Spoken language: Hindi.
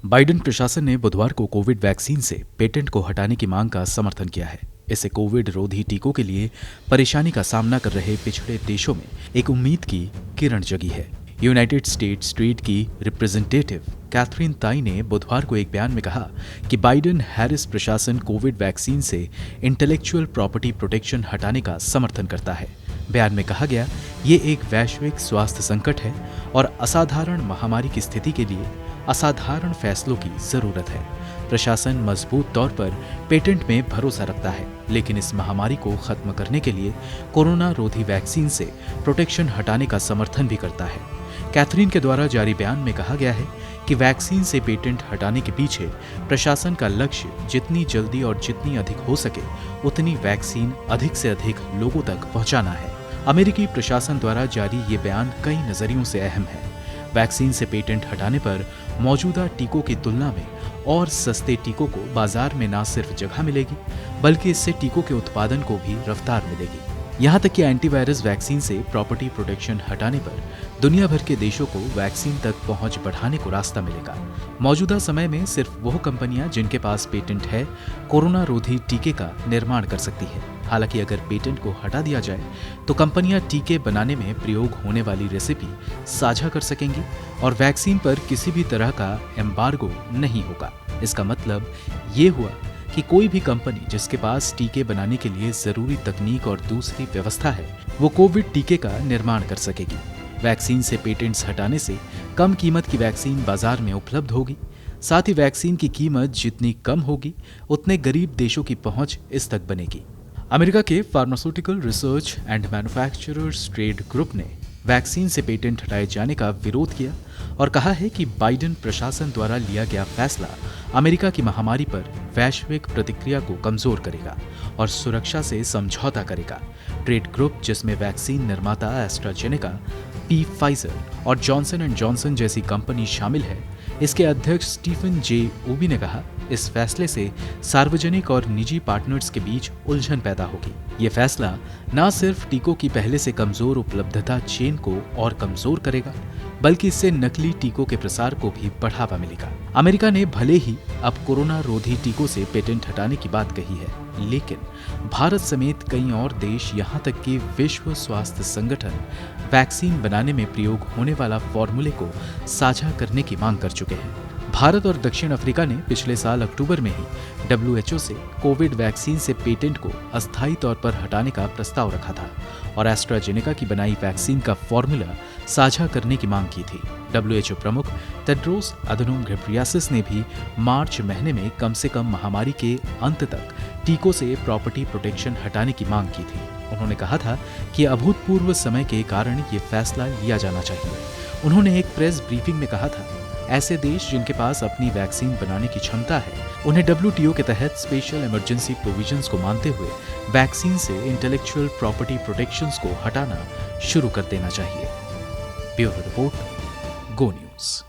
बाइडेन प्रशासन ने बुधवार को कोविड वैक्सीन से पेटेंट को हटाने की मांग का समर्थन किया है। इससे कोविड रोधी टीकों के लिए परेशानी का सामना कर रहे पिछड़े देशों में एक उम्मीद की किरण जगी है। यूनाइटेड स्टेट्स ट्रेड की रिप्रेजेंटेटिव कैथरीन ताई ने बुधवार को एक बयान में कहा कि बाइडेन हैरिस प्रशासन कोविड वैक्सीन से इंटेलेक्चुअल प्रॉपर्टी प्रोटेक्शन हटाने का समर्थन करता है। बयान में कहा गया, ये एक वैश्विक स्वास्थ्य संकट है और असाधारण महामारी की स्थिति के लिए असाधारण फैसलों की जरूरत है। प्रशासन मजबूत तौर पर पेटेंट में भरोसा रखता है, लेकिन इस महामारी को खत्म करने के लिए कोरोना रोधी वैक्सीन से प्रोटेक्शन हटाने का समर्थन भी करता है। कैथरीन के द्वारा जारी बयान में कहा गया है कि वैक्सीन से पेटेंट हटाने के पीछे प्रशासन का लक्ष्य जितनी जल्दी और जितनी अधिक हो सके उतनी वैक्सीन अधिक से अधिक लोगों तक पहुंचाना है। अमेरिकी प्रशासन द्वारा जारी ये बयान कई नजरियों से अहम है। वैक्सीन से पेटेंट हटाने पर मौजूदा टीकों की तुलना में और सस्ते टीकों को बाजार में न सिर्फ जगह मिलेगी, बल्कि इससे टीकों के उत्पादन को भी रफ्तार मिलेगी। यहाँ तक कि एंटीवायरस वैक्सीन से प्रॉपर्टी प्रोटेक्शन हटाने पर दुनिया भर के देशों को वैक्सीन तक पहुंच बढ़ाने को रास्ता मिलेगा। मौजूदा समय में सिर्फ वो कंपनियां जिनके पास पेटेंट है कोरोना रोधी टीके का निर्माण कर सकती है। हालांकि अगर पेटेंट को हटा दिया जाए तो कंपनियां टीके बनाने में प्रयोग होने वाली रेसिपी साझा कर सकेंगी और वैक्सीन पर किसी भी तरह का एम्बार्गो नहीं होगा। इसका मतलब ये हुआ कि कोई भी कंपनी जिसके पास टीके बनाने के लिए जरूरी तकनीक और दूसरी व्यवस्था है, वो कोविड टीके का निर्माण कर सकेगी। वैक्सीन से पेटेंट्स हटाने से कम कीमत की वैक्सीन बाजार में उपलब्ध होगी। साथ ही वैक्सीन की कीमत जितनी कम होगी उतने गरीब देशों की पहुंच इस तक बनेगी। अमेरिका के pharmaceutical research and manufacturers trade group ने वैक्सीन से पेटेंट हटाए जाने का विरोध किया और कहा है कि बाइडेन प्रशासन द्वारा लिया गया फैसला अमेरिका की महामारी पर वैश्विक प्रतिक्रिया को कमजोर करेगा और सुरक्षा से समझौता करेगा। ट्रेड ग्रुप, जिसमें वैक्सीन निर्माता एस्ट्राजेनेका, फाइजर और जॉनसन एंड जॉनसन जैसी कंपनी शामिल है, इसके अध्यक्ष स्टीफन जे ओबी ने कहा, इस फैसले से सार्वजनिक और निजी पार्टनर्स के बीच उलझन पैदा होगी। ये फैसला न सिर्फ टीकों की पहले से कमजोर उपलब्धता चेन को और कमजोर करेगा, बल्कि इससे नकली टीकों के प्रसार को भी बढ़ावा मिलेगा। अमेरिका ने भले ही अब कोरोना रोधी टीकों से पेटेंट हटाने की बात कही है, लेकिन भारत समेत कई और देश, यहाँ तक कि विश्व स्वास्थ्य संगठन, वैक्सीन बनाने में प्रयोग होने वाला फॉर्मूले को साझा करने की मांग कर चुके हैं। भारत और दक्षिण अफ्रीका ने पिछले साल अक्टूबर में ही WHO से कोविड वैक्सीन से पेटेंट को अस्थायी तौर पर हटाने का प्रस्ताव रखा था और एस्ट्राजेनेका की बनाई वैक्सीन का फॉर्मूला साझा करने की मांग की थी। WHO प्रमुख टेड्रोस अधनोम घेब्रेयेसस ने भी मार्च महीने में कम से कम महामारी के अंत तक टीकों से प्रॉपर्टी प्रोटेक्शन हटाने की मांग की थी। उन्होंने कहा था कि अभूतपूर्व समय के कारण ये फैसला लिया जाना चाहिए। उन्होंने एक प्रेस ब्रीफिंग में कहा था, ऐसे देश जिनके पास अपनी वैक्सीन बनाने की क्षमता है, उन्हें WTO के तहत स्पेशल इमरजेंसी प्रोविजंस को मानते हुए वैक्सीन से इंटेलेक्चुअल प्रॉपर्टी प्रोटेक्शंस को हटाना शुरू कर देना चाहिए। ब्यूरो रिपोर्ट, गो न्यूज।